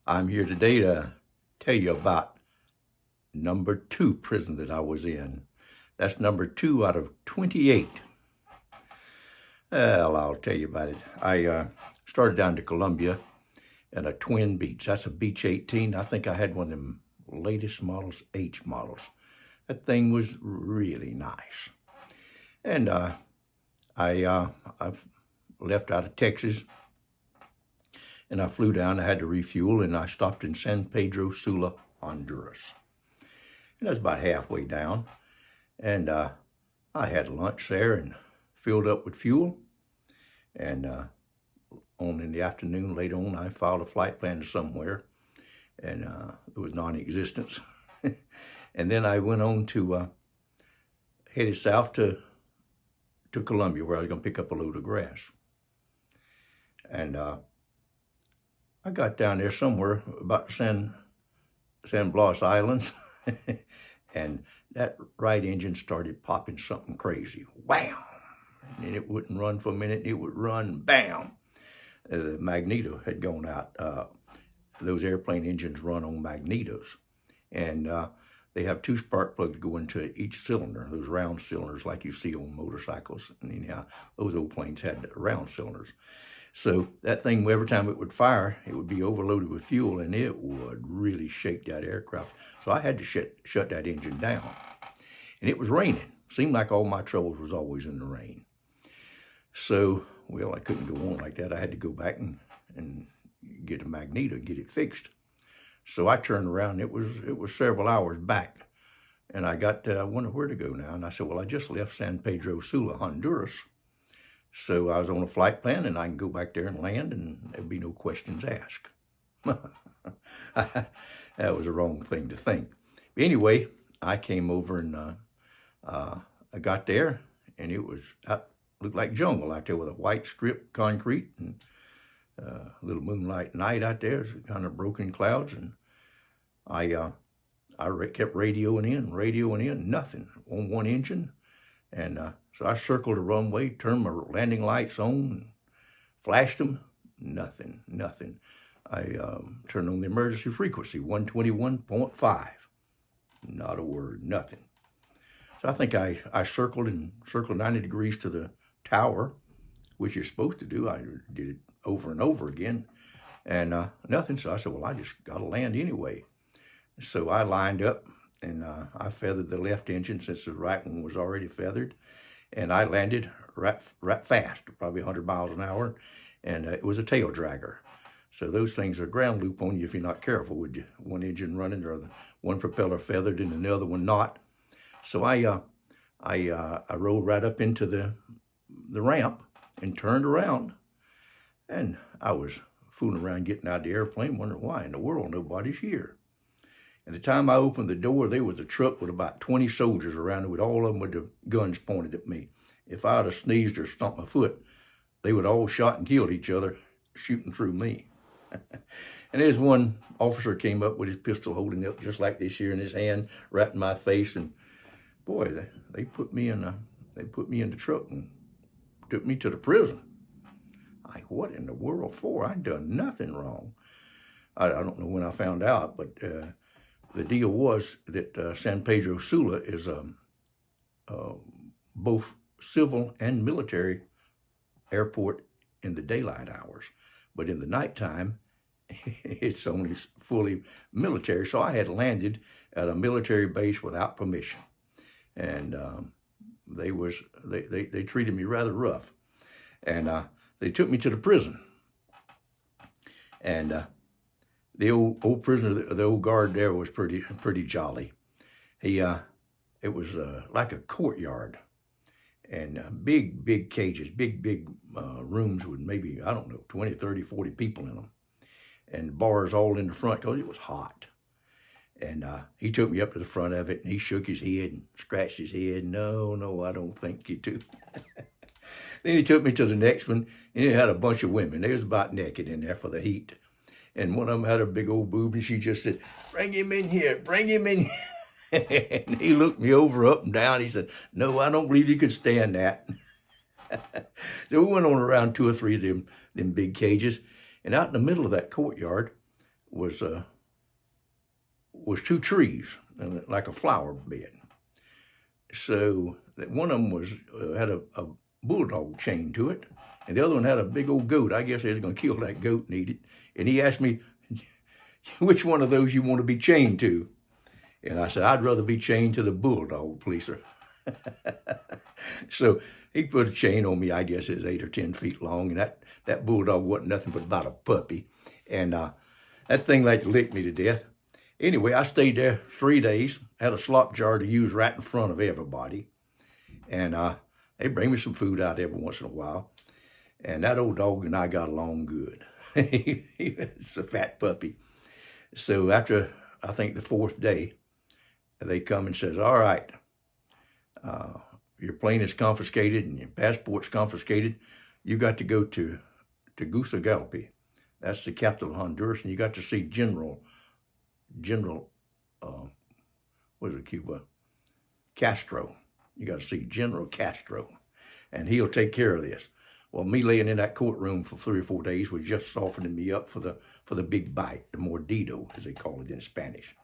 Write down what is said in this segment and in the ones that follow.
I'm here today to tell you about number 2 prison that I was in. That's number 2 out of 28. Well, I'll tell you about it. I started down to Columbia in a twin beach. That's a Beach 18. I think I had one of them latest models, H models. That thing was really nice. And I left out of Texas, and I flew down. I had to refuel, and I stopped in San Pedro Sula, Honduras. And that's about halfway down. And I had lunch there and filled up with fuel. And on in the afternoon, late on, I filed a flight plan to somewhere, and it was non-existent. And then I went on to headed south to Columbia, where I was going to pick up a load of grass. And I got down there somewhere about San Blas Islands, and that right engine started popping something crazy. Wham! And it wouldn't run for a minute. It would run, bam! The magneto had gone out. Those airplane engines run on magnetos, and they have 2 spark plugs go into each cylinder, those round cylinders like you see on motorcycles. And anyhow, those old planes had round cylinders. So that thing, every time it would fire, it would be overloaded with fuel, and it would really shake that aircraft. So I had to shut that engine down. And it was raining. Seemed like all my troubles was always in the rain. So, well, I couldn't go on like that. I had to go back and get a magneto, get it fixed. So I turned around. It was several hours back. And I wonder where to go now. And I said, well, I just left San Pedro Sula, Honduras. So I was on a flight plan, and I can go back there and land, and there'd be no questions asked. That was a wrong thing to think. But anyway, I came over, and I got there, and it looked like jungle out there with a white strip concrete and a little moonlight night out there. It's kind of broken clouds, and I kept radioing in, nothing on one engine, and so I circled the runway, turned my landing lights on, and flashed them. Nothing. I turned on the emergency frequency, 121.5. Not a word, nothing. So I think I circled 90 degrees to the tower, which you're supposed to do. I did it over and over again, and nothing. So I said, well, I just got to land anyway. So I lined up, and I feathered the left engine since the right one was already feathered. And I landed right fast, probably 100 miles an hour, and it was a tail dragger. So those things are ground loop on you if you're not careful with you. One engine running, or one propeller feathered and another one not. So I rolled right up into the ramp and turned around, and I was fooling around getting out of the airplane, wondering why in the world nobody's here. At the time I opened the door, there was a truck with about 20 soldiers around it, with all of them with their guns pointed at me. If I had sneezed or stomped my foot, they would all shot and killed each other, shooting through me. And there's one officer came up with his pistol holding it up just like this here in his hand, right in my face, and boy, they put me in the truck and took me to the prison. What in the world for? I'd done nothing wrong. I don't know when I found out, but the deal was that San Pedro Sula is both civil and military airport in the daylight hours, but in the nighttime, it's only fully military. So I had landed at a military base without permission, and they treated me rather rough, and they took me to the prison, and the old prisoner, the old guard there was pretty jolly. It was like a courtyard, and big cages, big rooms with maybe, I don't know, 20, 30, 40 people in them, and bars all in the front because it was hot. And he took me up to the front of it, and he shook his head and scratched his head. No, I don't think you do. Then he took me to the next one, and it had a bunch of women. They was about naked in there for the heat. And one of them had a big old boob, and she just said, bring him in here, bring him in here. And he looked me over, up and down. He said, no, I don't believe you could stand that. So we went on around 2 or 3 of them big cages. And out in the middle of that courtyard was two trees, like a flower bed. So one of them had a bulldog chained to it, and the other one had a big old goat. I guess they was going to kill that goat and eat it. And he asked me, which one of those you want to be chained to? And I said, I'd rather be chained to the bulldog, please, sir. So he put a chain on me. I guess it was 8 or 10 feet long, and that bulldog wasn't nothing but about a puppy. And that thing like to lick me to death. Anyway, I stayed there 3 days, had a slop jar to use right in front of everybody. And they bring me some food out every once in a while. And that old dog and I got along good. He was a fat puppy. So after, I think, the 4th day, they come and says, all right, your plane is confiscated and your passport's confiscated. You got to go to Tegucigalpa. That's the capital of Honduras, and you got to see General, what is it, Cuba? Castro. You got to see General Castro, and he'll take care of this. Well, me laying in that courtroom for 3 or 4 days was just softening me up for the big bite, the mordido, as they call it in Spanish.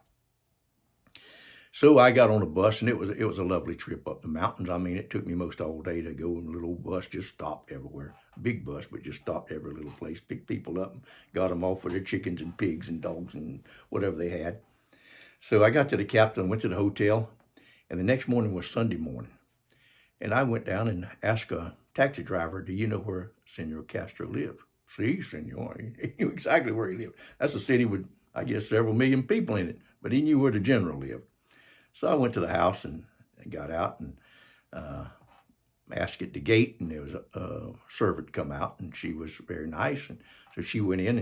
So I got on a bus, and it was a lovely trip up the mountains. I mean, it took me most all day to go, and the little bus just stopped everywhere. Big bus, but just stopped every little place, picked people up, and got them off with their chickens and pigs and dogs and whatever they had. So I got to the capital and went to the hotel, and the next morning was Sunday morning. And I went down and asked a taxi driver, do you know where Senor Castro lived? Si, senor. He knew exactly where he lived. That's a city with, I guess, several million people in it, but he knew where the general lived. So I went to the house and got out and asked at the gate, and there was a servant come out, and she was very nice. And so she went in,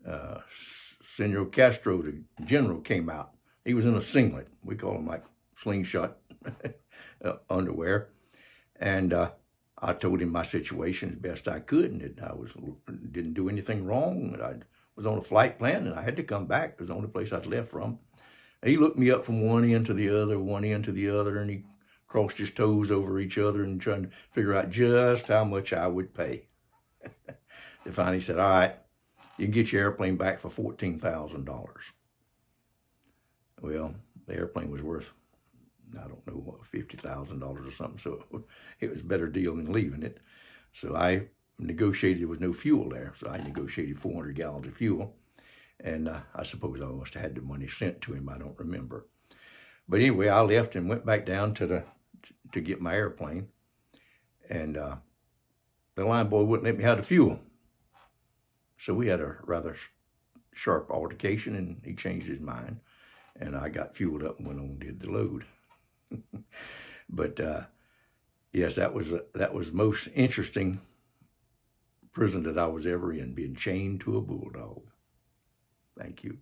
and Senor Castro, the general, came out. He was in a singlet. We call them like slingshot underwear. And I told him my situation as best I could, and that I didn't do anything wrong, and I was on a flight plan, and I had to come back. It was the only place I'd left from. He looked me up from one end to the other, and he crossed his toes over each other and trying to figure out just how much I would pay. They finally said, all right, you can get your airplane back for $14,000. Well, the airplane was worth, I don't know, what, $50,000 or something, so it was a better deal than leaving it. So I negotiated, there was no fuel there, so I negotiated 400 gallons of fuel. And I suppose I must have had the money sent to him. I don't remember. But anyway, I left and went back down to get my airplane. And the line boy wouldn't let me have the fuel. So we had a rather sharp altercation, and he changed his mind. And I got fueled up and went on and did the load. But yes, that was the most interesting prison that I was ever in, being chained to a bulldog. Thank you.